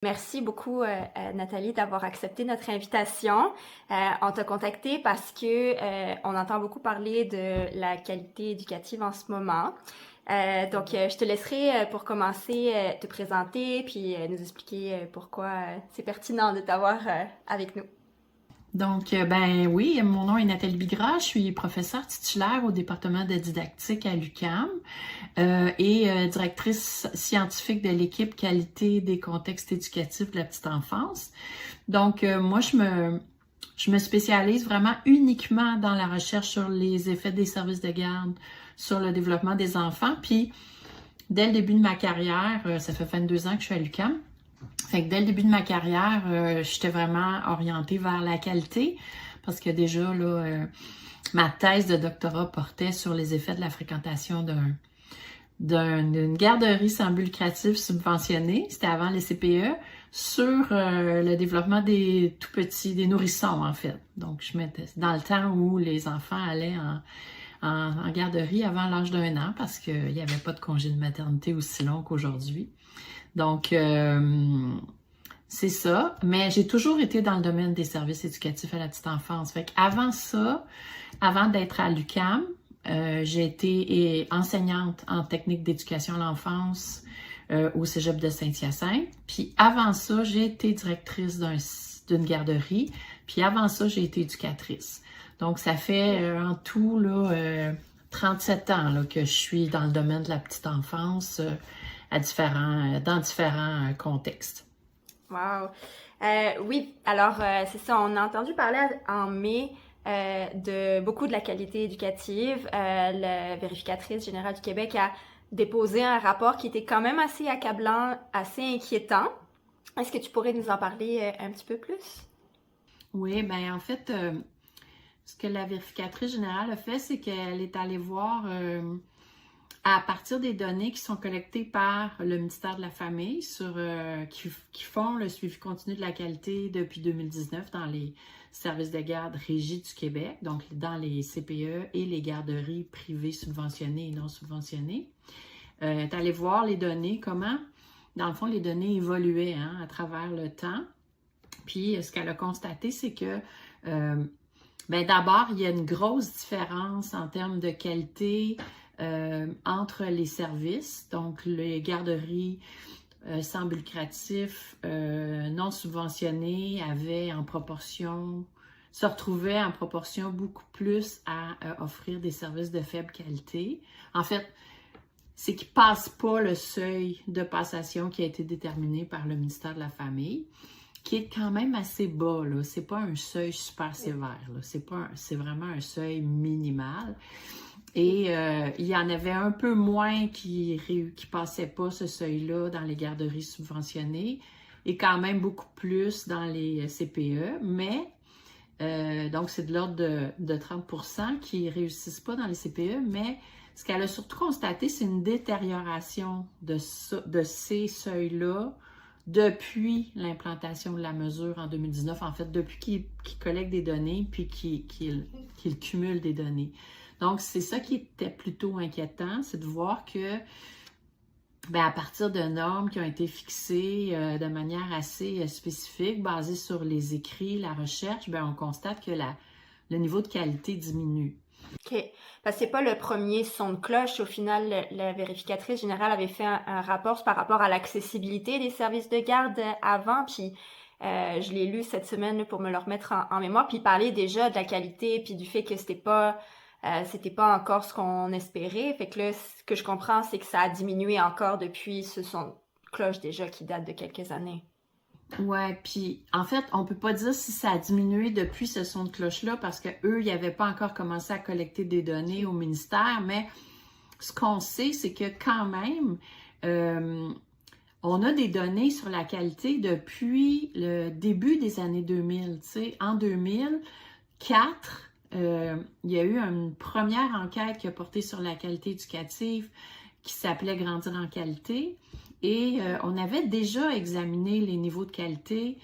Merci beaucoup, Nathalie, d'avoir accepté notre invitation. On t'a contacté parce que on entend beaucoup parler de la qualité éducative en ce moment. Je te laisserai pour commencer te présenter puis nous expliquer pourquoi c'est pertinent de t'avoir avec nous. Ben oui, mon nom est Nathalie Bigra, je suis professeure titulaire au département de didactique à l'UQAM et directrice scientifique de l'équipe qualité des contextes éducatifs de la petite enfance. Moi, je me spécialise vraiment uniquement dans la recherche sur les effets des services de garde sur le développement des enfants. Puis, dès le début de ma carrière, ça fait 22 ans que je suis à l'UQAM, fait que dès le début de ma carrière, j'étais vraiment orientée vers la qualité parce que déjà, ma thèse de doctorat portait sur les effets de la fréquentation d'une garderie sans but lucratif subventionnée, c'était avant les CPE, sur le développement des tout petits, des nourrissons en fait. Donc, je mettais dans le temps où les enfants allaient en garderie avant l'âge d'1 an parce qu'il n'y avait pas de congé de maternité aussi long qu'aujourd'hui. Donc, c'est ça. Mais j'ai toujours été dans le domaine des services éducatifs à la petite enfance. Fait qu'avant ça, avant d'être à l'UQAM, j'ai été enseignante en technique d'éducation à l'enfance au Cégep de Saint-Hyacinthe. Puis avant ça, j'ai été directrice d'une garderie. Puis avant ça, j'ai été éducatrice. Donc, ça fait en tout 37 ans là, que je suis dans le domaine de la petite enfance dans différents contextes. Wow. Oui, alors c'est ça, on a entendu parler en mai de beaucoup de la qualité éducative. La vérificatrice générale du Québec a déposé un rapport qui était quand même assez accablant, assez inquiétant. Est-ce que tu pourrais nous en parler un petit peu plus? Oui, ben en fait, ce que la vérificatrice générale a fait, c'est qu'elle est allée voir à partir des données qui sont collectées par le ministère de la Famille qui font le suivi continu de la qualité depuis 2019 dans les services de garde régis du Québec, donc dans les CPE et les garderies privées subventionnées et non subventionnées. Est allée voir les données, comment, dans le fond, les données évoluaient à travers le temps. Puis, ce qu'elle a constaté, c'est que d'abord, il y a une grosse différence en termes de qualité entre les services, donc les garderies sans but lucratif, non subventionnées, se retrouvaient en proportion beaucoup plus à offrir des services de faible qualité. En fait, c'est qu'ils ne passent pas le seuil de passation qui a été déterminé par le ministère de la Famille, qui est quand même assez bas, là. C'est pas un seuil super sévère, là. C'est vraiment un seuil minimal. Et il y en avait un peu moins qui passaient pas ce seuil-là dans les garderies subventionnées et quand même beaucoup plus dans les CPE, mais donc c'est de l'ordre de 30% qui réussissent pas dans les CPE, mais ce qu'elle a surtout constaté, c'est une détérioration de ces seuils-là depuis l'implantation de la mesure en 2019, en fait, depuis qu'ils collectent des données puis qu'ils cumulent des données. Donc, c'est ça qui était plutôt inquiétant, c'est de voir que, à partir de normes qui ont été fixées de manière assez spécifique, basées sur les écrits, la recherche, on constate que le niveau de qualité diminue. OK. Parce que c'est pas le premier son de cloche. Au final, la vérificatrice générale avait fait un rapport par rapport à l'accessibilité des services de garde avant, puis je l'ai lu cette semaine là, pour me le remettre en mémoire, puis parler déjà de la qualité, puis du fait que c'était pas encore ce qu'on espérait. Fait que là, ce que je comprends, c'est que ça a diminué encore depuis ce son de cloche déjà qui date de quelques années. Ouais, puis en fait, on peut pas dire si ça a diminué depuis ce son de cloche-là parce que eux, ils n'avaient pas encore commencé à collecter des données au ministère, mais ce qu'on sait, c'est que quand même, on a des données sur la qualité depuis le début des années 2000. Tu sais, en 2004, il y a eu une première enquête qui a porté sur la qualité éducative qui s'appelait Grandir en qualité. Et on avait déjà examiné les niveaux de qualité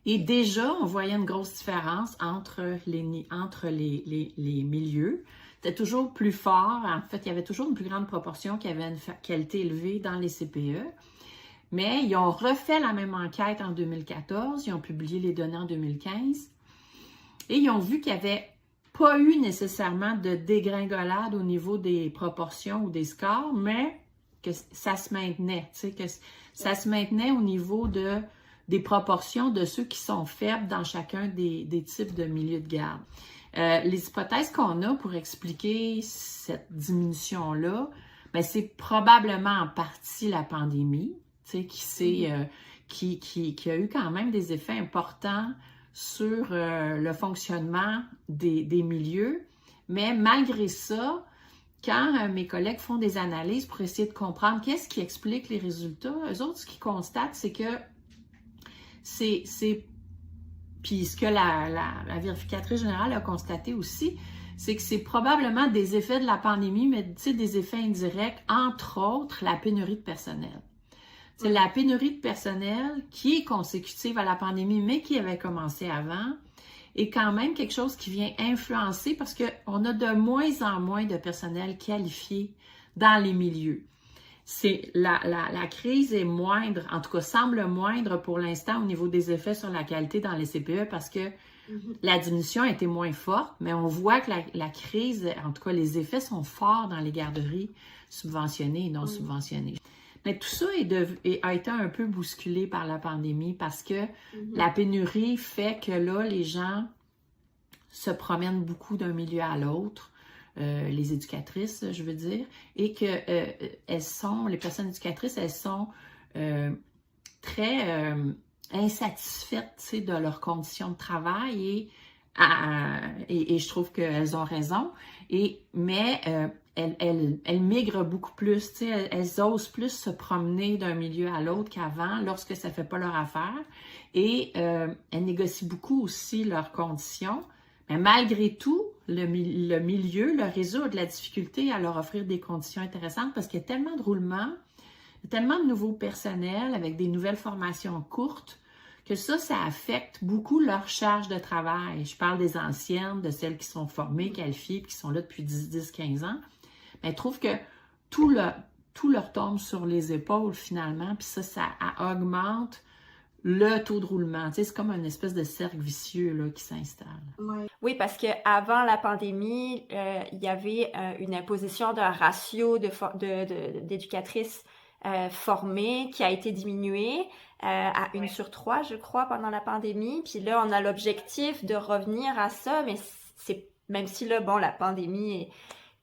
et déjà, on voyait une grosse différence entre les milieux. C'était toujours plus fort. En fait, il y avait toujours une plus grande proportion qui avait une qualité élevée dans les CPE. Mais ils ont refait la même enquête en 2014, ils ont publié les données en 2015 et ils ont vu qu'il n'y avait pas eu nécessairement de dégringolade au niveau des proportions ou des scores, mais que ça se maintenait, tu sais, que ça se maintenait au niveau des proportions de ceux qui sont faibles dans chacun des types de milieux de garde. Les hypothèses qu'on a pour expliquer cette diminution-là, ben, c'est probablement en partie la pandémie, tu sais, qui a eu quand même des effets importants sur le fonctionnement des milieux. Mais malgré ça, quand mes collègues font des analyses pour essayer de comprendre qu'est-ce qui explique les résultats, eux autres, ce qu'ils constatent, c'est que puis ce que la vérificatrice générale a constaté aussi, c'est que c'est probablement des effets de la pandémie, mais tu sais, des effets indirects, entre autres la pénurie de personnel. C'est la pénurie de personnel qui est consécutive à la pandémie, mais qui avait commencé avant, est quand même quelque chose qui vient influencer parce qu'on a de moins en moins de personnel qualifié dans les milieux. La crise est moindre, en tout cas semble moindre pour l'instant au niveau des effets sur la qualité dans les CPE parce que la diminution a été moins forte, mais on voit que la crise, en tout cas les effets sont forts dans les garderies subventionnées et non subventionnées. Mais tout ça a été un peu bousculé par la pandémie parce que la pénurie fait que là, les gens se promènent beaucoup d'un milieu à l'autre. Les éducatrices, je veux dire, et que les personnes éducatrices, elles sont très insatisfaites, tu sais, de leurs conditions de travail et je trouve qu'elles ont raison. Mais elles migrent beaucoup plus, tu sais, elles osent plus se promener d'un milieu à l'autre qu'avant lorsque ça ne fait pas leur affaire. Et elles négocient beaucoup aussi leurs conditions. Mais malgré tout, le milieu, le réseau a de la difficulté à leur offrir des conditions intéressantes parce qu'il y a tellement de roulements, tellement de nouveaux personnels avec des nouvelles formations courtes que ça affecte beaucoup leur charge de travail. Je parle des anciennes, de celles qui sont formées, qualifiées, qui sont là depuis 10, 15 ans. Mais elles trouvent que tout leur tombe sur les épaules finalement, puis ça augmente le taux de roulement. Tu sais, c'est comme une espèce de cercle vicieux là, qui s'installe. Oui, parce qu'avant la pandémie, il y avait une imposition d'un ratio d'éducatrices formées qui a été diminué à 1/3, je crois, pendant la pandémie. Puis là, on a l'objectif de revenir à ça, mais même si là, bon, la pandémie est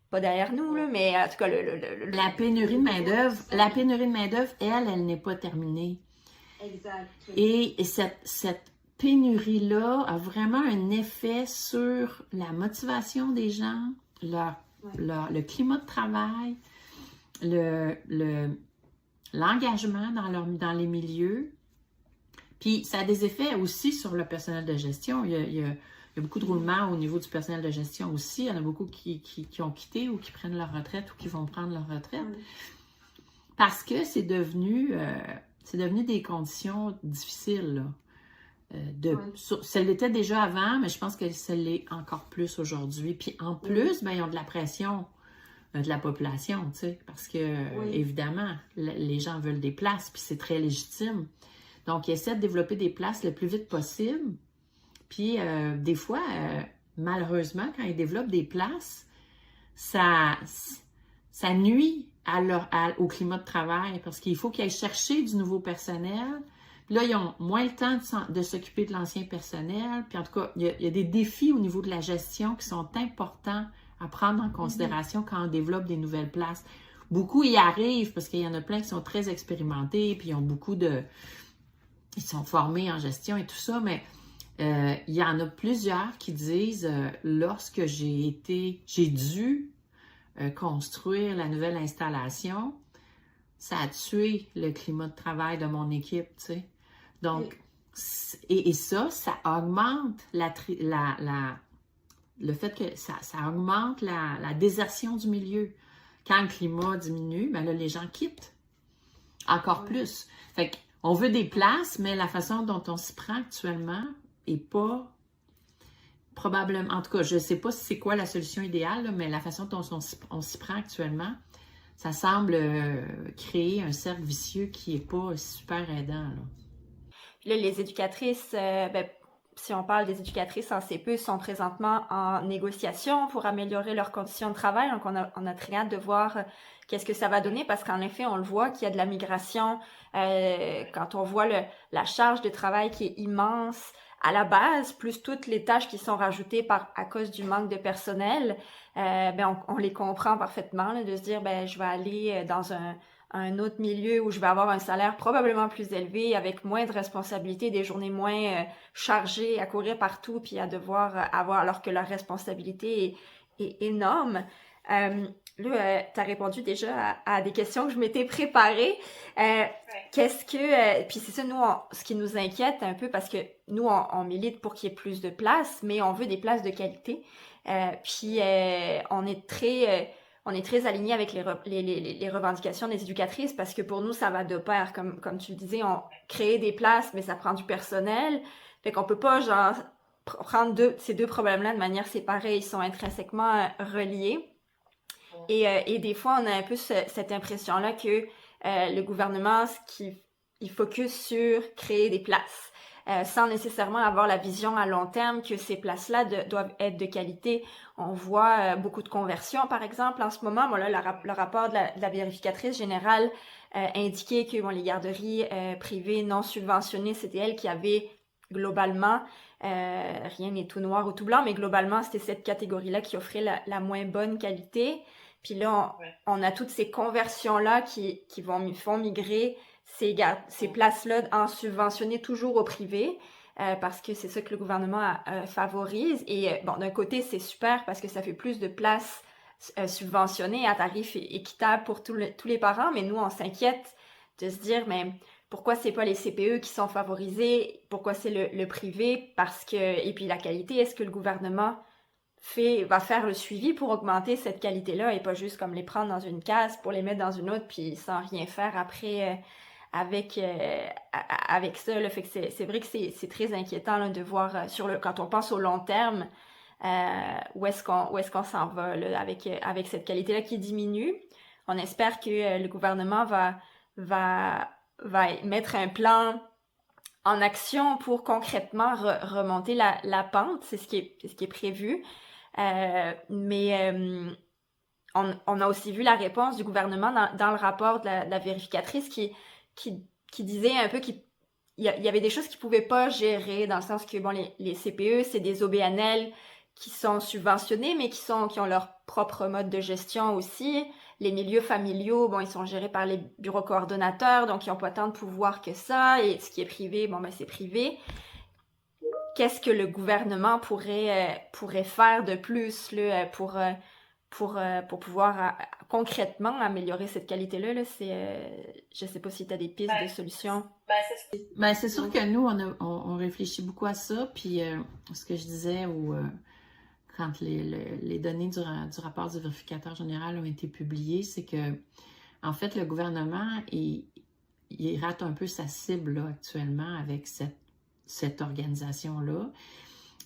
pas derrière nous, là, mais en tout cas, la pénurie de main-d'œuvre, elle n'est pas terminée. Exact. Et cette pénurie-là a vraiment un effet sur la motivation des gens, le climat de travail, l'engagement dans les milieux. Puis ça a des effets aussi sur le personnel de gestion. Il y a beaucoup de roulements au niveau du personnel de gestion aussi. Il y en a beaucoup qui ont quitté ou qui prennent leur retraite ou qui vont prendre leur retraite. Parce que c'est devenu des conditions difficiles, là. Ça l'était déjà avant, mais je pense que ça l'est encore plus aujourd'hui. Puis en plus, ben, ils ont de la pression de la population, tu sais, parce que, évidemment, les gens veulent des places, puis c'est très légitime. Donc, ils essaient de développer des places le plus vite possible. Puis, des fois, malheureusement, quand ils développent des places, ça nuit au climat de travail parce qu'il faut qu'ils aillent chercher du nouveau personnel. Puis là, ils ont moins le temps de s'occuper de l'ancien personnel. Puis en tout cas, il y a des défis au niveau de la gestion qui sont importants à prendre en considération quand on développe des nouvelles places. Beaucoup y arrivent parce qu'il y en a plein qui sont très expérimentés, puis ils sont formés en gestion et tout ça, mais il y en a plusieurs qui disent lorsque j'ai dû construire la nouvelle installation, ça a tué le climat de travail de mon équipe, tu sais. Donc, et ça augmente le fait que ça augmente la désertion du milieu. Quand le climat diminue, ben là, les gens quittent encore plus. Fait qu'on veut des places, mais la façon dont on s'y prend actuellement est pas probablement, en tout cas, je ne sais pas si c'est quoi la solution idéale, là, mais la façon dont on s'y prend actuellement, ça semble créer un cercle vicieux qui n'est pas super aidant, là. Puis là, les éducatrices, ben, si on parle des éducatrices en CPE, sont présentement en négociation pour améliorer leurs conditions de travail. Donc, on a très hâte de voir qu'est-ce que ça va donner parce qu'en effet, on le voit qu'il y a de la migration. Quand on voit la charge de travail qui est immense à la base, plus toutes les tâches qui sont rajoutées à cause du manque de personnel, ben on les comprend parfaitement, là, de se dire, ben je vais aller dans un autre milieu où je vais avoir un salaire probablement plus élevé, avec moins de responsabilités, des journées moins chargées à courir partout, puis à devoir avoir, alors que leur responsabilité est énorme. Là, tu as répondu déjà à des questions que je m'étais préparées. Qu'est-ce que... puis c'est ça, nous, ce qui nous inquiète un peu, parce que nous, on milite pour qu'il y ait plus de places, mais on veut des places de qualité. Puis on est très aligné avec les revendications des éducatrices parce que pour nous, ça va de pair. Comme tu le disais, on crée des places, mais ça prend du personnel. Fait qu'on peut pas, genre, prendre ces deux problèmes-là de manière séparée. Ils sont intrinsèquement reliés. Et des fois, on a un peu cette impression-là que le gouvernement, il focus sur créer des places. Sans nécessairement avoir la vision à long terme que ces places-là doivent être de qualité. On voit beaucoup de conversions, par exemple, en ce moment. Bon, là, le rapport de la vérificatrice générale indiquait que les garderies privées non subventionnées, c'était elles qui avaient globalement, rien n'est tout noir ou tout blanc, mais globalement, c'était cette catégorie-là qui offrait la moins bonne qualité. Puis là, on a toutes ces conversions-là qui font migrer ces places-là en subventionner toujours au privé, parce que c'est ça que le gouvernement favorise. Et bon, d'un côté, c'est super parce que ça fait plus de places subventionnées à tarif équitable pour tous les parents, mais nous, on s'inquiète de se dire, mais pourquoi c'est pas les CPE qui sont favorisés? Pourquoi c'est le privé? Et puis la qualité, est-ce que le gouvernement va faire le suivi pour augmenter cette qualité-là et pas juste comme les prendre dans une case pour les mettre dans une autre puis sans rien faire après avec ça, là. Fait que c'est vrai que c'est très inquiétant là, de voir quand on pense au long terme où est-ce qu'on s'en va là, avec cette qualité-là qui diminue. On espère que le gouvernement va mettre un plan en action pour concrètement remonter la pente. C'est ce qui est prévu. Mais on a aussi vu la réponse du gouvernement dans le rapport de la vérificatrice qui disait un peu qu'il y avait des choses qu'ils pouvaient pas gérer, dans le sens que les CPE, c'est des OBNL qui sont subventionnés, mais qui ont leur propre mode de gestion aussi. Les milieux familiaux, ils sont gérés par les bureaux coordonnateurs, donc ils n'ont pas tant de pouvoir que ça. Et ce qui est privé, c'est privé. Qu'est-ce que le gouvernement pourrait faire de plus là, pour pouvoir concrètement améliorer cette qualité-là? Là, je sais pas si tu as des pistes de solutions. C'est sûr que nous, on réfléchit beaucoup à ça. Puis ce que je disais, quand les données du rapport du vérificateur général ont été publiées, c'est que en fait, le gouvernement, il rate un peu sa cible là, actuellement avec cette organisation-là.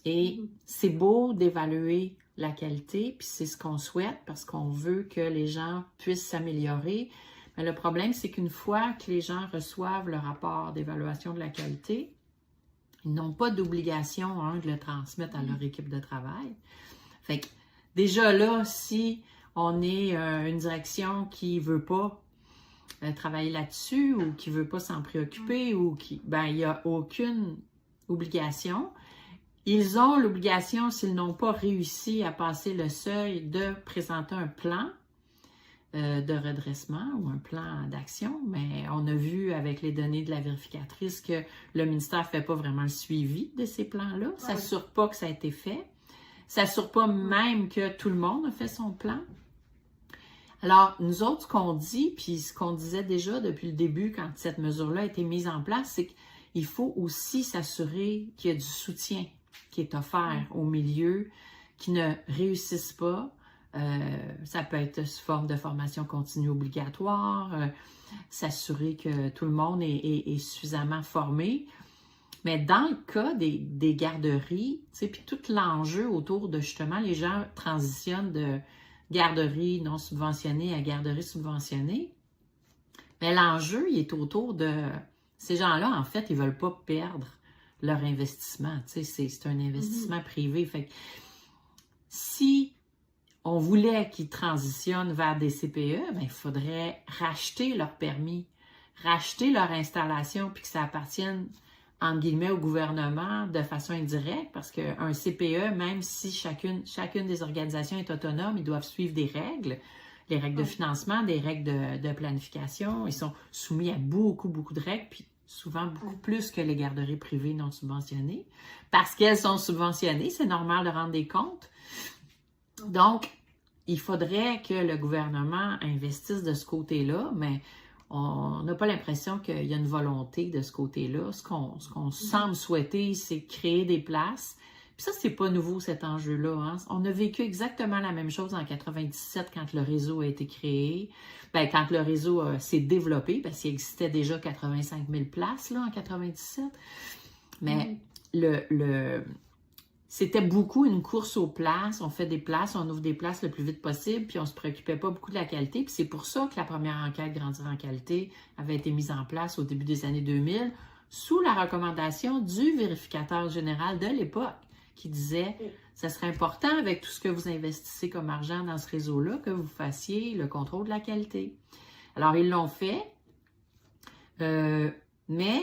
Et c'est beau d'évaluer la qualité, puis c'est ce qu'on souhaite parce qu'on veut que les gens puissent s'améliorer. Mais le problème, c'est qu'une fois que les gens reçoivent le rapport d'évaluation de la qualité, ils n'ont pas d'obligation de le transmettre à leur équipe de travail. Fait que déjà là, si on est une direction qui ne veut pas travailler là-dessus ou qui ne veut pas s'en préoccuper ou il n'y a aucune obligation. Ils ont l'obligation, s'ils n'ont pas réussi à passer le seuil, de présenter un plan de redressement ou un plan d'action, mais on a vu avec les données de la vérificatrice que le ministère ne fait pas vraiment le suivi de ces plans-là. Ça ne s'assure pas que ça a été fait. Ça ne s'assure pas même que tout le monde a fait son plan. Alors, nous autres, ce qu'on dit, puis ce qu'on disait déjà depuis le début quand cette mesure-là a été mise en place, c'est qu'il faut aussi s'assurer qu'il y a du soutien qui est offert au milieu, qui ne réussissent pas. Ça peut être sous forme de formation continue obligatoire, s'assurer que tout le monde est suffisamment formé. Mais dans le cas des garderies, puis tout l'enjeu autour de justement, les gens transitionnent garderie non subventionnée à garderie subventionnée. Mais l'enjeu, il est autour de... Ces gens-là, en fait, ils ne veulent pas perdre leur investissement. Tu sais, c'est un investissement privé. Fait que si on voulait qu'ils transitionnent vers des CPE, ben, il faudrait racheter leur permis, racheter leur installation, puis que ça appartienne, entre guillemets, au gouvernement de façon indirecte, parce qu'un CPE, même si chacune des organisations est autonome, ils doivent suivre des règles, les règles de financement, des règles de planification. Ils sont soumis à beaucoup, beaucoup de règles, puis souvent beaucoup plus que les garderies privées non subventionnées. Parce qu'elles sont subventionnées, c'est normal de rendre des comptes. Donc, il faudrait que le gouvernement investisse de ce côté-là, mais on n'a pas l'impression qu'il y a une volonté de ce côté-là. Ce qu'on semble souhaiter, c'est créer des places. Puis ça, c'est pas nouveau, cet enjeu-là. Hein? On a vécu exactement la même chose en 97 quand le réseau a été créé. Bien, quand le réseau s'est développé, parce qu'il existait déjà 85 000 places là, en 97. Mais c'était beaucoup une course aux places. On fait des places, on ouvre des places le plus vite possible, puis on ne se préoccupait pas beaucoup de la qualité. Puis c'est pour ça que la première enquête Grandir en qualité avait été mise en place au début des années 2000, sous la recommandation du vérificateur général de l'époque, qui disait « Ça serait important, avec tout ce que vous investissez comme argent dans ce réseau-là, que vous fassiez le contrôle de la qualité. » Alors, ils l'ont fait, mais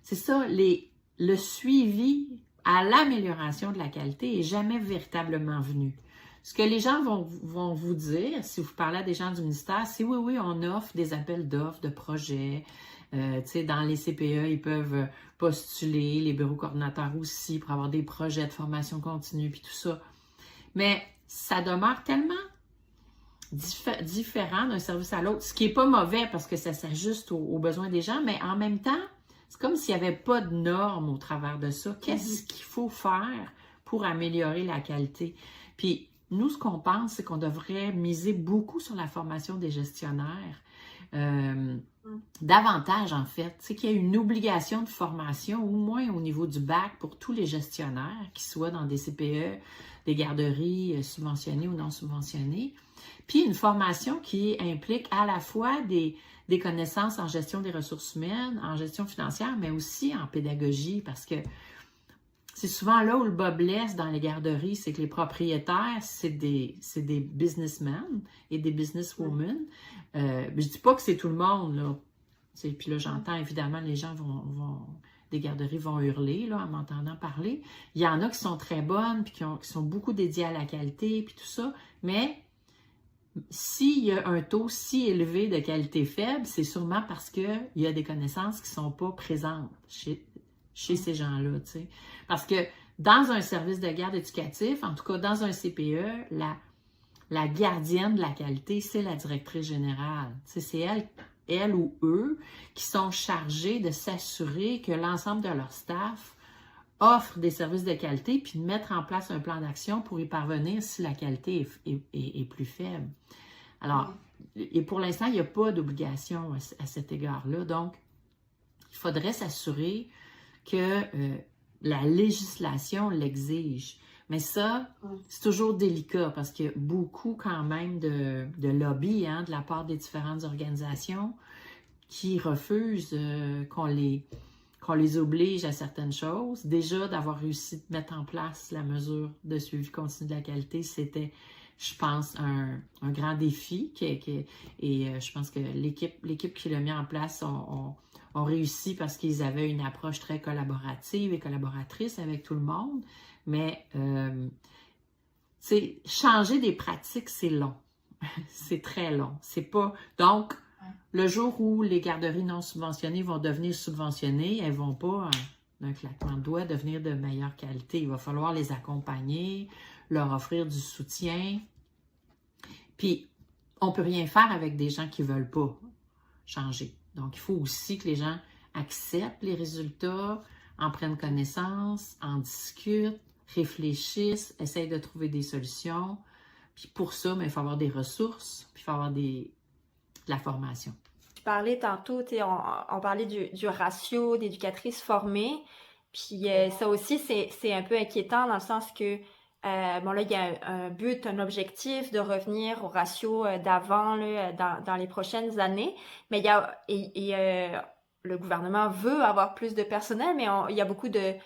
c'est ça, le suivi à l'amélioration de la qualité n'est jamais véritablement venu. Ce que les gens vont vous dire, si vous parlez à des gens du ministère, c'est oui, on offre des appels d'offres, de projets. Tu sais, dans les CPE, ils peuvent postuler, les bureaux coordinateurs aussi, pour avoir des projets de formation continue, puis tout ça. Mais ça demeure tellement différent d'un service à l'autre, ce qui n'est pas mauvais parce que ça s'ajuste aux besoins des gens, mais en même temps, c'est comme s'il n'y avait pas de normes au travers de ça. Qu'est-ce qu'il faut faire pour améliorer la qualité? Puis, nous, ce qu'on pense, c'est qu'on devrait miser beaucoup sur la formation des gestionnaires. Davantage, en fait. Tu sais, qu'il y a une obligation de formation, au moins au niveau du bac, pour tous les gestionnaires, qu'ils soient dans des CPE, des garderies subventionnées ou non subventionnées. Puis, une formation qui implique à la fois des connaissances en gestion des ressources humaines, en gestion financière, mais aussi en pédagogie, parce que c'est souvent là où le bas blesse dans les garderies, c'est que les propriétaires, c'est des businessmen et des businesswomen. Je dis pas que c'est tout le monde, là. Puis là, j'entends évidemment, les gens des garderies vont hurler là, en m'entendant parler. Il y en a qui sont très bonnes, puis qui sont beaucoup dédiées à la qualité, puis tout ça, mais s'il y a un taux si élevé de qualité faible, c'est sûrement parce qu'il y a des connaissances qui ne sont pas présentes chez ces gens-là. Tu sais. Parce que dans un service de garde éducatif, en tout cas dans un CPE, la gardienne de la qualité, c'est la directrice générale. Tu sais, c'est elle ou eux qui sont chargés de s'assurer que l'ensemble de leur staff offre des services de qualité puis de mettre en place un plan d'action pour y parvenir si la qualité est plus faible. Alors, et pour l'instant, il n'y a pas d'obligation à cet égard-là. Donc, il faudrait s'assurer que la législation l'exige. Mais ça, c'est toujours délicat parce qu'il y a beaucoup quand même de lobby de la part des différentes organisations qui refusent qu'on les oblige à certaines choses. Déjà, d'avoir réussi de mettre en place la mesure de suivi continu de la qualité, c'était, je pense, un grand défi. Et je pense que l'équipe qui l'a mis en place ont réussi parce qu'ils avaient une approche très collaborative et collaboratrice avec tout le monde. Mais, changer des pratiques, c'est long. C'est très long. C'est pas... Donc, le jour où les garderies non subventionnées vont devenir subventionnées, elles ne vont pas, d'un claquement de doigts, devenir de meilleure qualité. Il va falloir les accompagner, leur offrir du soutien. Puis, on ne peut rien faire avec des gens qui ne veulent pas changer. Donc, il faut aussi que les gens acceptent les résultats, en prennent connaissance, en discutent, réfléchissent, essayent de trouver des solutions. Puis pour ça, il faut avoir des ressources, puis il faut avoir de la formation. Tu parlais tantôt, on parlait du ratio d'éducatrices formées, puis ça aussi, c'est un peu inquiétant dans le sens que Bon là, il y a un but, un objectif de revenir au ratio d'avant là, dans les prochaines années. Mais il y a le gouvernement veut avoir plus de personnel, mais il y a beaucoup vu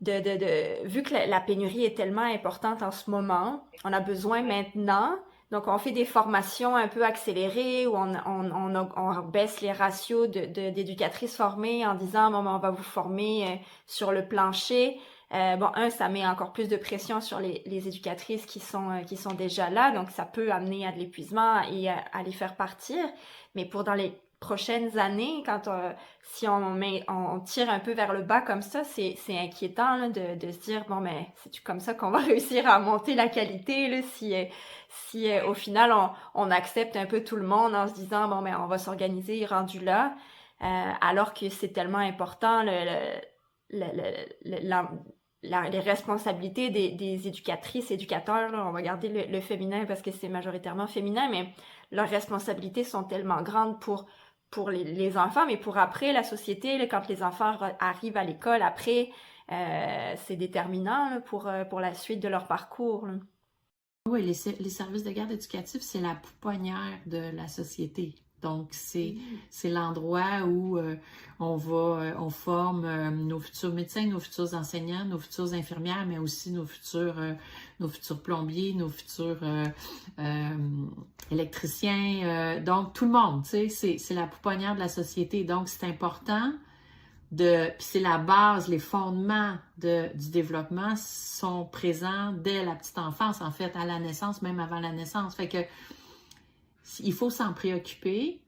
que la pénurie est tellement importante en ce moment, on a besoin maintenant. Donc, on fait des formations un peu accélérées où on baisse les ratios d'éducatrices formées en disant, bon, ben, on va vous former sur le plancher. Bon, ça met encore plus de pression sur les éducatrices qui sont déjà là. Donc, ça peut amener à de l'épuisement et à les faire partir. Mais pour dans les prochaines années, si on tire un peu vers le bas comme ça, c'est inquiétant là, de se dire, bon, mais c'est comme ça qu'on va réussir à monter la qualité, là, si au final, on accepte un peu tout le monde en se disant, bon, mais on va s'organiser rendu là, alors que c'est tellement important, les responsabilités des éducatrices, éducateurs, là, on va garder le féminin parce que c'est majoritairement féminin, mais leurs responsabilités sont tellement grandes pour les enfants, mais pour après, la société, là, quand les enfants arrivent à l'école, après, c'est déterminant là, pour la suite de leur parcours. Là. Oui, les services de garde éducatifs, c'est la pouponnière de la société. Donc, c'est l'endroit où on forme nos futurs médecins, nos futurs enseignants, nos futures infirmières, mais aussi nos futurs plombiers, nos futurs électriciens. Donc, tout le monde, tu sais, c'est la pouponnière de la société. Donc, c'est important puis c'est la base, les fondements du développement sont présents dès la petite enfance, en fait, à la naissance, même avant la naissance. Fait que il faut s'en préoccuper.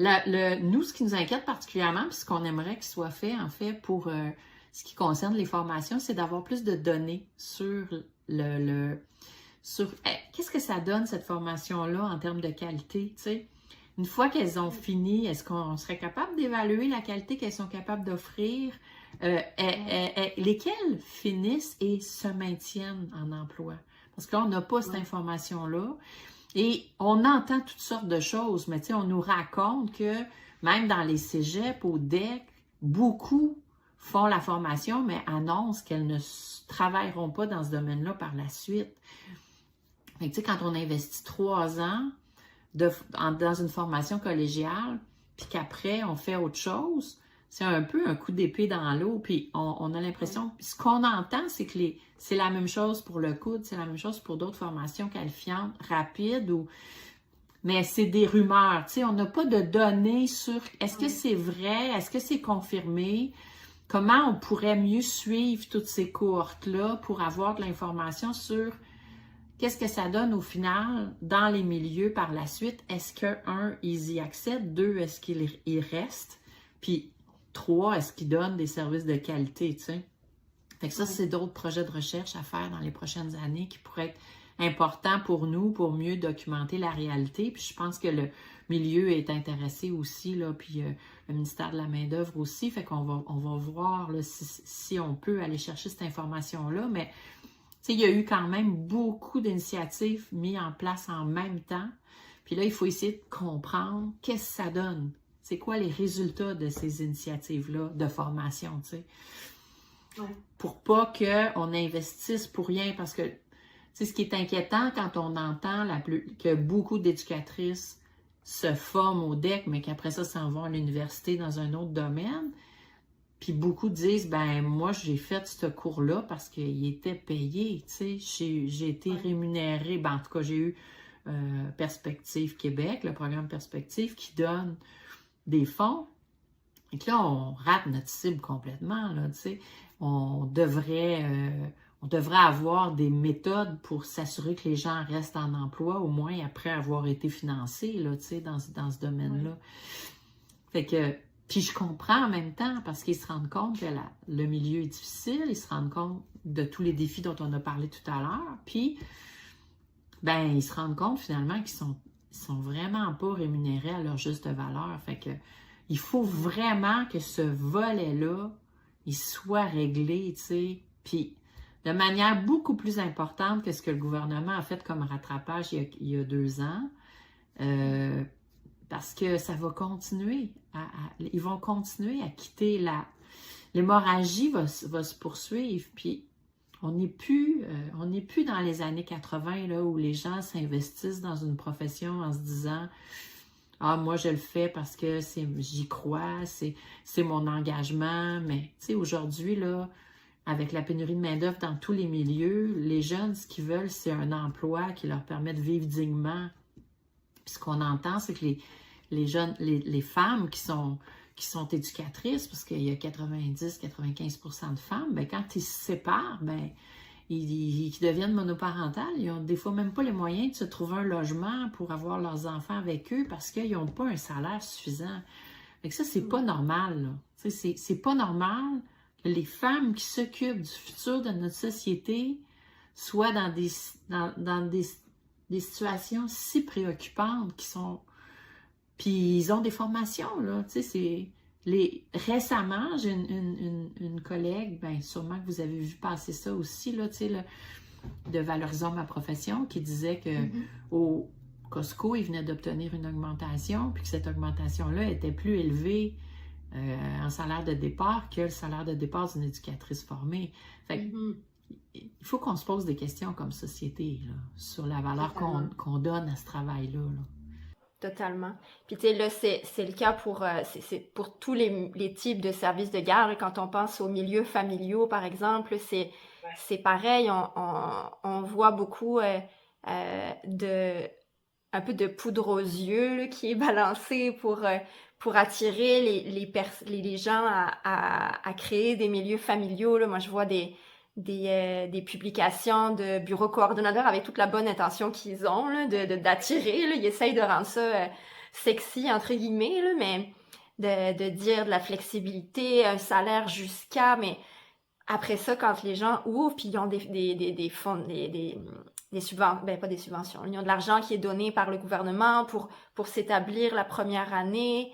Nous, ce qui nous inquiète particulièrement, puis ce qu'on aimerait qu'il soit fait, en fait, pour ce qui concerne les formations, c'est d'avoir plus de données sur qu'est-ce que ça donne, cette formation-là, en termes de qualité, tu sais. Une fois qu'elles ont fini, est-ce qu'on serait capable d'évaluer la qualité qu'elles sont capables d'offrir? Lesquelles finissent et se maintiennent en emploi? Parce que là, on n'a pas cette information-là. Et on entend toutes sortes de choses, mais tu sais, on nous raconte que même dans les cégeps, au DEC, beaucoup font la formation, mais annoncent qu'elles ne travailleront pas dans ce domaine-là par la suite. Fait que, tu sais, quand on investit 3 ans dans une formation collégiale, puis qu'après, on fait autre chose, c'est un peu un coup d'épée dans l'eau, puis on a l'impression... Ce qu'on entend, c'est que c'est la même chose pour le coude, c'est la même chose pour d'autres formations qualifiantes, rapides, mais c'est des rumeurs, tu sais, on n'a pas de données sur est-ce que c'est vrai, est-ce que c'est confirmé, comment on pourrait mieux suivre toutes ces cohortes-là pour avoir de l'information sur qu'est-ce que ça donne au final dans les milieux par la suite. Est-ce que, 1, ils y accèdent, 2, est-ce qu'ils restent, puis 3, est-ce qu'ils donnent des services de qualité, tu sais. Fait que ça, c'est d'autres projets de recherche à faire dans les prochaines années qui pourraient être importants pour nous, pour mieux documenter la réalité. Puis je pense que le milieu est intéressé aussi, là, puis le ministère de la main-d'œuvre aussi. Fait qu'on va voir là, si on peut aller chercher cette information-là. Mais tu sais, il y a eu quand même beaucoup d'initiatives mises en place en même temps. Puis là, il faut essayer de comprendre qu'est-ce que ça donne. C'est quoi les résultats de ces initiatives-là de formation, tu sais. Ouais. Pour pas qu'on investisse pour rien, parce que c'est ce qui est inquiétant quand on entend que beaucoup d'éducatrices se forment au DEC, mais qu'après ça s'en vont à l'université dans un autre domaine. Puis beaucoup disent, ben moi j'ai fait ce cours-là parce qu'il était payé, tu sais, j'ai été rémunérée. Ben, en tout cas, j'ai eu Perspective Québec, le programme Perspective, qui donne des fonds. Et que là, on rate notre cible complètement, là, tu sais. On devrait avoir des méthodes pour s'assurer que les gens restent en emploi, au moins après avoir été financés, là, tu sais, dans ce domaine-là. Fait que, puis je comprends en même temps, parce qu'ils se rendent compte que le milieu est difficile, ils se rendent compte de tous les défis dont on a parlé tout à l'heure, puis, ben, ils se rendent compte finalement qu'ils sont vraiment pas rémunérés à leur juste valeur. Fait que, il faut vraiment que ce volet-là, il soit réglé, tu sais, puis de manière beaucoup plus importante que ce que le gouvernement a fait comme rattrapage il y a 2 ans, parce que ça va continuer, ils vont continuer à quitter l'hémorragie va se poursuivre, puis on n'est plus dans les années 80 là, où les gens s'investissent dans une profession en se disant « Ah, moi, je le fais parce que j'y crois, c'est mon engagement. » Mais tu sais, aujourd'hui, là, avec la pénurie de main-d'œuvre dans tous les milieux, les jeunes, ce qu'ils veulent, c'est un emploi qui leur permet de vivre dignement. Puis ce qu'on entend, c'est que les jeunes, les femmes qui sont éducatrices, parce qu'il y a 90-95% de femmes, ben, quand ils se séparent, ben, ils deviennent monoparentales. Ils n'ont des fois même pas les moyens de se trouver un logement pour avoir leurs enfants avec eux parce qu'ils n'ont pas un salaire suffisant. Fait que ça, c'est pas normal, là. C'est pas normal que les femmes qui s'occupent du futur de notre société soient dans des situations si préoccupantes qui sont... Puis ils ont des formations, là, tu sais, Récemment, j'ai une collègue, bien sûrement que vous avez vu passer ça aussi, là, tu sais, de Valorisons ma profession, qui disait que au Costco, il venait d'obtenir une augmentation, puis que cette augmentation-là était plus élevée en salaire de départ que le salaire de départ d'une éducatrice formée. Fait que, il faut qu'on se pose des questions comme société, là, sur la valeur qu'on donne à ce travail-là, là. Totalement. Puis tu sais, là, c'est le cas c'est pour tous les types de services de garde. Quand on pense aux milieux familiaux, par exemple, c'est pareil. On voit beaucoup un peu de poudre aux yeux là, qui est balancée pour attirer les gens à créer des milieux familiaux. Là. Moi, je vois des publications de bureaux coordonnateurs avec toute la bonne intention qu'ils ont là, d'attirer. Là. Ils essayent de rendre ça sexy, entre guillemets, là, mais de dire de la flexibilité, un salaire jusqu'à... Mais après ça, quand les gens ouvrent, puis ils ont des fonds, des subventions, ben pas des subventions, ils ont de l'argent qui est donné par le gouvernement pour s'établir la première année.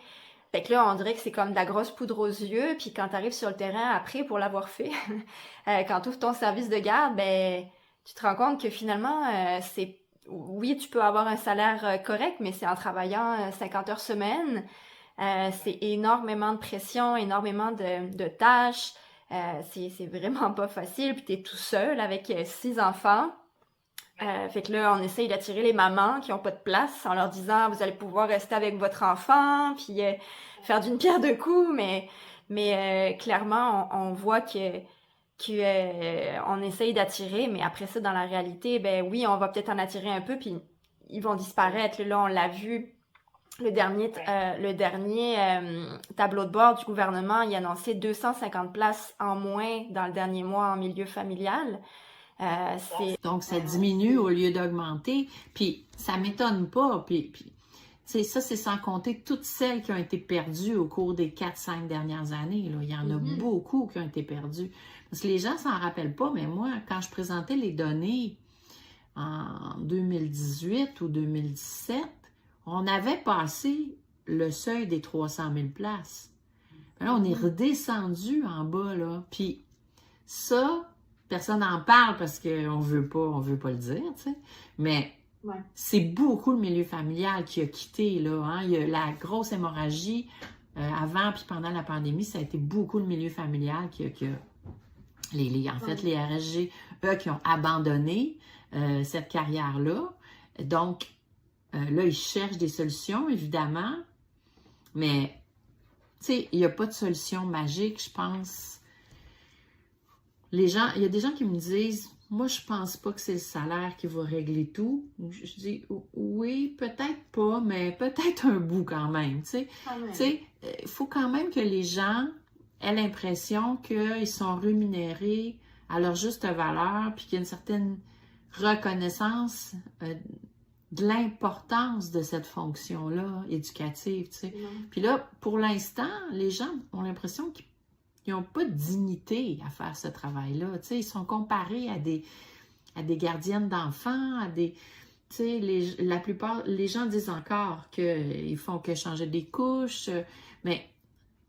Fait que là, on dirait que c'est comme de la grosse poudre aux yeux, puis quand tu arrives sur le terrain après pour l'avoir fait, quand tu ouvres ton service de garde, ben tu te rends compte que finalement, oui, tu peux avoir un salaire correct, mais c'est en travaillant 50 heures semaine. C'est énormément de pression, énormément de tâches. C'est vraiment pas facile, puis t'es tout seul avec 6 enfants. Fait que là, on essaye d'attirer les mamans qui ont pas de place en leur disant vous allez pouvoir rester avec votre enfant, puis faire d'une pierre deux coups, mais clairement, on voit que on essaye d'attirer, mais après ça, dans la réalité, ben oui, on va peut-être en attirer un peu, puis ils vont disparaître. Là, on l'a vu, le dernier tableau de bord du gouvernement, il annonçait 250 places en moins dans le dernier mois en milieu familial. Donc, ça diminue au lieu d'augmenter, puis ça m'étonne pas, puis ça, c'est sans compter toutes celles qui ont été perdues au cours des 4-5 dernières années, là. Il y en a beaucoup qui ont été perdues. Parce que les gens s'en rappellent pas, mais moi, quand je présentais les données en 2018 ou 2017, on avait passé le seuil des 300 000 places. Là, on est redescendu en bas, là, puis ça... Personne n'en parle parce qu'on veut pas le dire, tu sais. Mais c'est beaucoup le milieu familial qui a quitté, là. Hein? Il y a la grosse hémorragie avant puis pendant la pandémie, ça a été beaucoup le milieu familial qui a les RSG, eux, qui ont abandonné cette carrière-là. Donc, là, ils cherchent des solutions, évidemment. Mais, tu sais, il n'y a pas de solution magique, je pense. Il y a des gens qui me disent, moi, je pense pas que c'est le salaire qui va régler tout. Je dis, oui, peut-être pas, mais peut-être un bout quand même. Tu sais, il faut quand même que les gens aient l'impression qu'ils sont rémunérés à leur juste valeur, puis qu'il y a une certaine reconnaissance de l'importance de cette fonction-là éducative. Tu sais. Puis là, pour l'instant, les gens ont l'impression qu'ils n'ont pas de dignité à faire ce travail-là. Tu sais, ils sont comparés à des gardiennes d'enfants, tu sais, la plupart, les gens disent encore qu'ils font que changer des couches, mais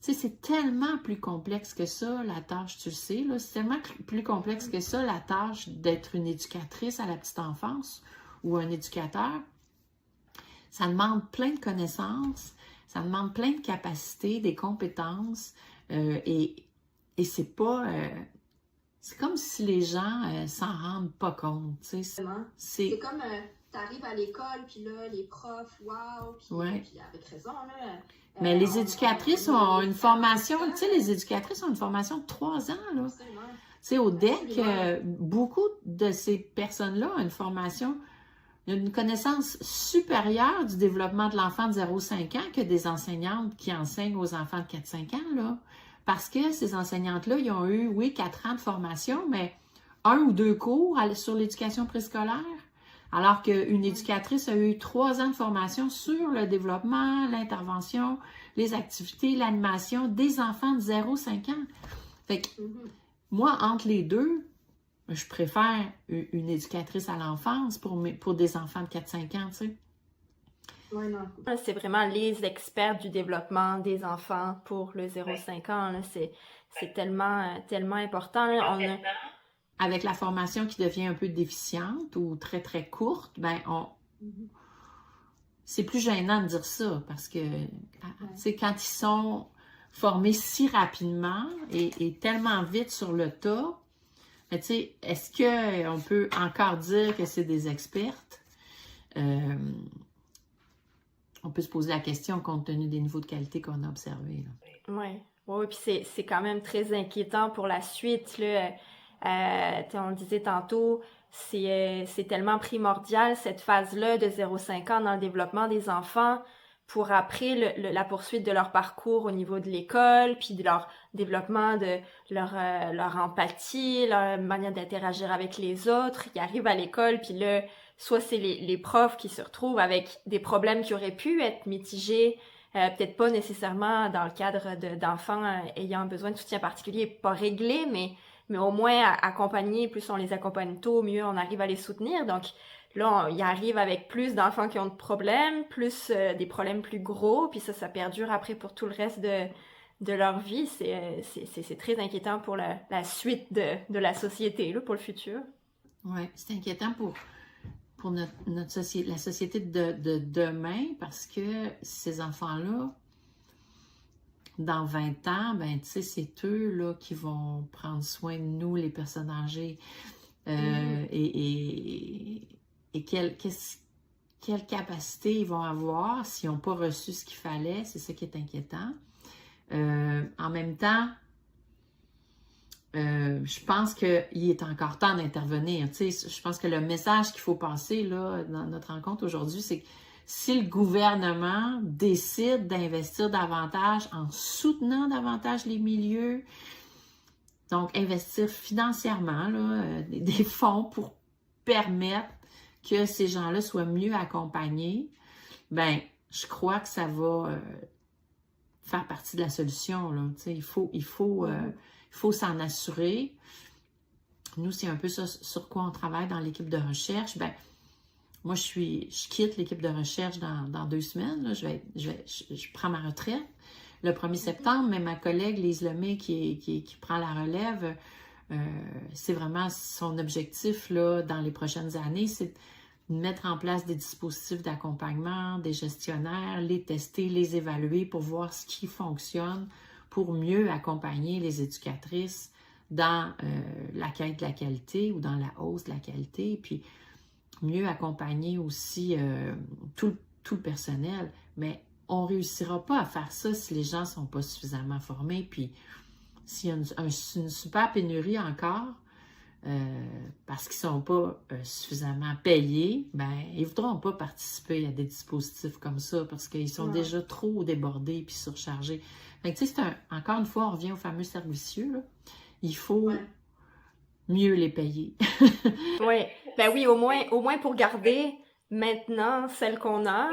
tu sais, c'est tellement plus complexe que ça, la tâche, tu le sais, là, c'est tellement plus complexe que ça, la tâche d'être une éducatrice à la petite enfance ou un éducateur. Ça demande plein de connaissances, ça demande plein de capacités, des compétences, et c'est pas c'est comme si les gens s'en rendent pas compte, tu sais. C'est comme, t'arrives à l'école, puis là, les profs, waouh, puis avec raison, là. Mais les éducatrices ont une formation, tu sais, les éducatrices ont une formation de 3 ans, là. Absolument. Tu sais, au DEC, beaucoup de ces personnes-là ont une formation, une connaissance supérieure du développement de l'enfant de 0-5 ans que des enseignantes qui enseignent aux enfants de 4-5 ans, là. Parce que ces enseignantes-là, ils ont eu, oui, 4 ans de formation, mais 1 ou 2 cours sur l'éducation préscolaire, alors qu'une éducatrice a eu 3 ans de formation sur le développement, l'intervention, les activités, l'animation des enfants de 0-5 ans. Fait que, moi, entre les deux, je préfère une éducatrice à l'enfance pour des enfants de 4-5 ans, tu sais. Oui, non. C'est vraiment les experts du développement des enfants pour le 0-5 ans. Là. C'est tellement, tellement important. Là. Avec la formation qui devient un peu déficiente ou très, très courte, ben c'est plus gênant de dire ça parce que tu sais, quand ils sont formés si rapidement et tellement vite sur le tas, tu sais, est-ce qu'on peut encore dire que c'est des expertes? On peut se poser la question compte tenu des niveaux de qualité qu'on a observés. Oui, puis c'est quand même très inquiétant pour la suite. Là. On le disait tantôt, c'est tellement primordial cette phase-là de 0-5 ans dans le développement des enfants pour après la poursuite de leur parcours au niveau de l'école, puis de leur développement de leur empathie, leur manière d'interagir avec les autres. Ils arrivent à l'école, puis là, soit c'est les profs qui se retrouvent avec des problèmes qui auraient pu être mitigés, peut-être pas nécessairement dans le cadre d'enfants ayant besoin de soutien particulier, pas réglés, mais au moins accompagner, plus on les accompagne tôt, mieux on arrive à les soutenir. Donc là, il arrive avec plus d'enfants qui ont de problèmes, plus des problèmes plus gros, puis ça perdure après pour tout le reste de leur vie. C'est très inquiétant pour la suite de la société, là, pour le futur. Oui, c'est inquiétant pour notre société, la société de demain, parce que ces enfants-là, dans 20 ans, ben, tu sais, c'est eux là, qui vont prendre soin de nous, les personnes âgées. Et quelle capacité ils vont avoir s'ils n'ont pas reçu ce qu'il fallait. C'est ça qui est inquiétant. En même temps, je pense qu'il est encore temps d'intervenir. Tu sais, je pense que le message qu'il faut passer là, dans notre rencontre aujourd'hui, c'est que si le gouvernement décide d'investir davantage en soutenant davantage les milieux, donc investir financièrement là, des fonds pour permettre que ces gens-là soient mieux accompagnés, ben je crois que ça va faire partie de la solution. Là. Tu sais, il faut s'en assurer. Nous, c'est un peu ça sur quoi on travaille dans l'équipe de recherche. Ben, moi, je quitte l'équipe de recherche dans 2 semaines. Là. Je prends ma retraite le 1er septembre, mais ma collègue Lise Lemay qui prend la relève, c'est vraiment son objectif là, dans les prochaines années, c'est de mettre en place des dispositifs d'accompagnement, des gestionnaires, les tester, les évaluer pour voir ce qui fonctionne pour mieux accompagner les éducatrices dans la quête de la qualité ou dans la hausse de la qualité, puis mieux accompagner aussi tout le personnel. Mais on ne réussira pas à faire ça si les gens ne sont pas suffisamment formés. Puis s'il y a une super pénurie encore, parce qu'ils ne sont pas suffisamment payés, ben ils ne voudront pas participer à des dispositifs comme ça parce qu'ils sont déjà trop débordés puis surchargés. Fait que, tu sais, encore une fois, on revient au fameux servicieux, là. Il faut mieux les payer. Oui, ben oui, au moins pour garder maintenant celles qu'on a,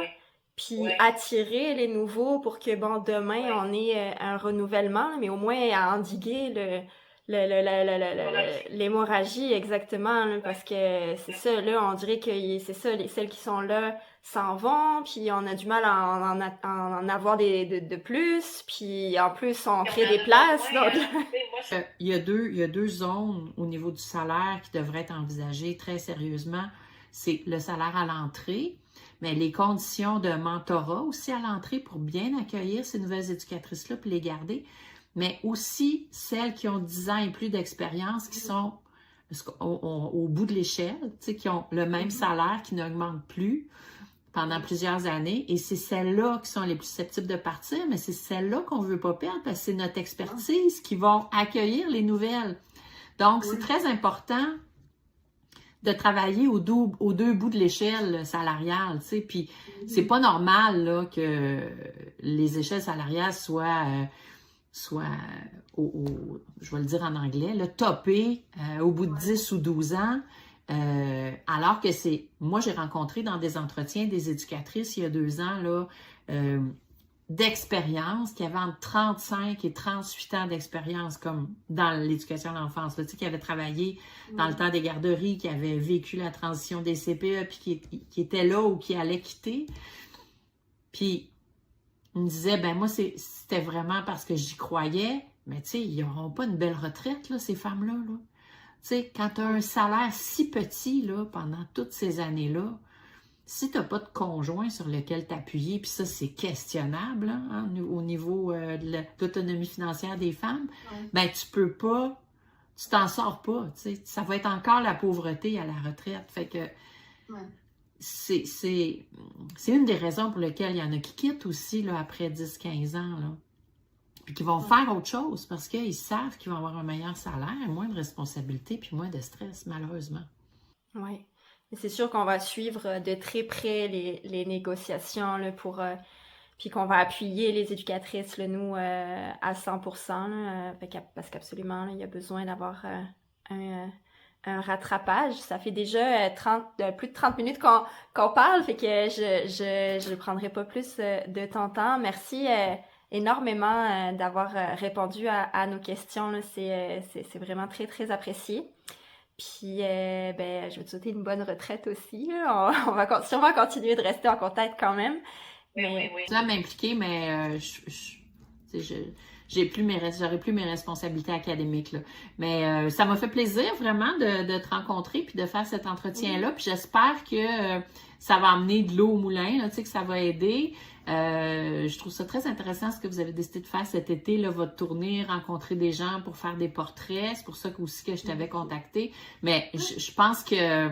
puis attirer les nouveaux pour que, bon, demain, on ait un renouvellement, mais au moins à endiguer l'hémorragie, exactement, là, parce que c'est ça, là, on dirait que c'est ça, celles qui sont là s'en vont, puis on a du mal à en avoir de plus, puis en plus, on crée des places. Donc... il y a deux zones au niveau du salaire qui devraient être envisagées très sérieusement. C'est le salaire à l'entrée, mais les conditions de mentorat aussi à l'entrée pour bien accueillir ces nouvelles éducatrices-là puis les garder. mais aussi celles qui ont 10 ans et plus d'expérience, qui sont au bout de l'échelle, tu sais, qui ont le même salaire, qui n'augmente plus pendant plusieurs années. Et c'est celles-là qui sont les plus susceptibles de partir, mais c'est celles-là qu'on ne veut pas perdre parce que c'est notre expertise qui vont accueillir les nouvelles. Donc, c'est très important de travailler aux deux bouts de l'échelle salariale, tu sais, puis c'est pas normal là, que les échelles salariales soient je vais le dire en anglais, le topé au bout de 10 ou 12 ans, alors que moi j'ai rencontré dans des entretiens des éducatrices il y a 2 ans, là, d'expérience, qui avaient entre 35 et 38 ans d'expérience, comme dans l'éducation à l'enfance, tu sais, qui avaient travaillé dans le temps des garderies, qui avaient vécu la transition des CPE, puis qui étaient là ou qui allaient quitter. Puis, ils me disaient, ben moi, c'était vraiment parce que j'y croyais, mais tu sais, ils n'auront pas une belle retraite, là, ces femmes-là, là. Tu sais, quand tu as un salaire si petit, là, pendant toutes ces années-là, si tu n'as pas de conjoint sur lequel t'appuyer, puis ça, c'est questionnable hein, au niveau de l'autonomie financière des femmes, ben tu peux pas, tu t'en sors pas, tu sais. Ça va être encore la pauvreté à la retraite. Fait que c'est une des raisons pour lesquelles il y en a qui quittent aussi là, après 10-15 ans, là. Puis qui vont faire autre chose parce qu'ils savent qu'ils vont avoir un meilleur salaire, moins de responsabilités, puis moins de stress, malheureusement. Oui. C'est sûr qu'on va suivre de très près les négociations là, puis qu'on va appuyer les éducatrices, là, nous, à 100%, là, parce qu'absolument, là, il y a besoin d'avoir un rattrapage. Ça fait déjà plus de 30 minutes qu'on parle, fait que je ne prendrai pas plus de ton temps. Merci énormément d'avoir répondu à nos questions, là. C'est vraiment très, très apprécié. Puis, je vais te souhaiter une bonne retraite aussi, là. On va sûrement continuer de rester en contact quand même. Oui. Ça m'impliquer, mais j'aurais plus mes responsabilités académiques, là. Mais ça m'a fait plaisir vraiment de te rencontrer puis de faire cet entretien-là. Puis j'espère que ça va amener de l'eau au moulin, là, tu sais, que ça va aider. Je trouve ça très intéressant ce que vous avez décidé de faire cet été, là, votre tournée, rencontrer des gens pour faire des portraits. C'est pour ça aussi que je t'avais contacté. Mais je pense que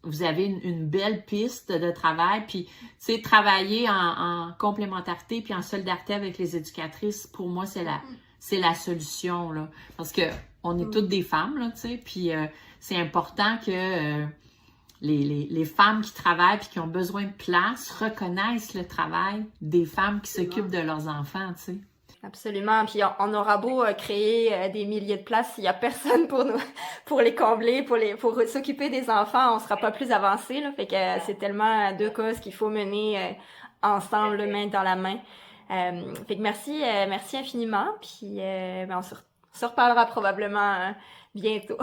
vous avez une belle piste de travail, puis tu sais, travailler en complémentarité puis en solidarité avec les éducatrices, pour moi, c'est la solution, là. Parce que on est toutes des femmes, là, tu sais, puis c'est important que les femmes qui travaillent puis qui ont besoin de place reconnaissent le travail des femmes qui s'occupent de leurs enfants, tu sais. Absolument. Puis on aura beau créer des milliers de places, s'il y a personne pour les combler, pour s'occuper des enfants, on sera pas plus avancé, là. Fait que c'est tellement deux causes qu'il faut mener ensemble, main dans la main. Fait que merci infiniment. Puis on se reparlera probablement bientôt.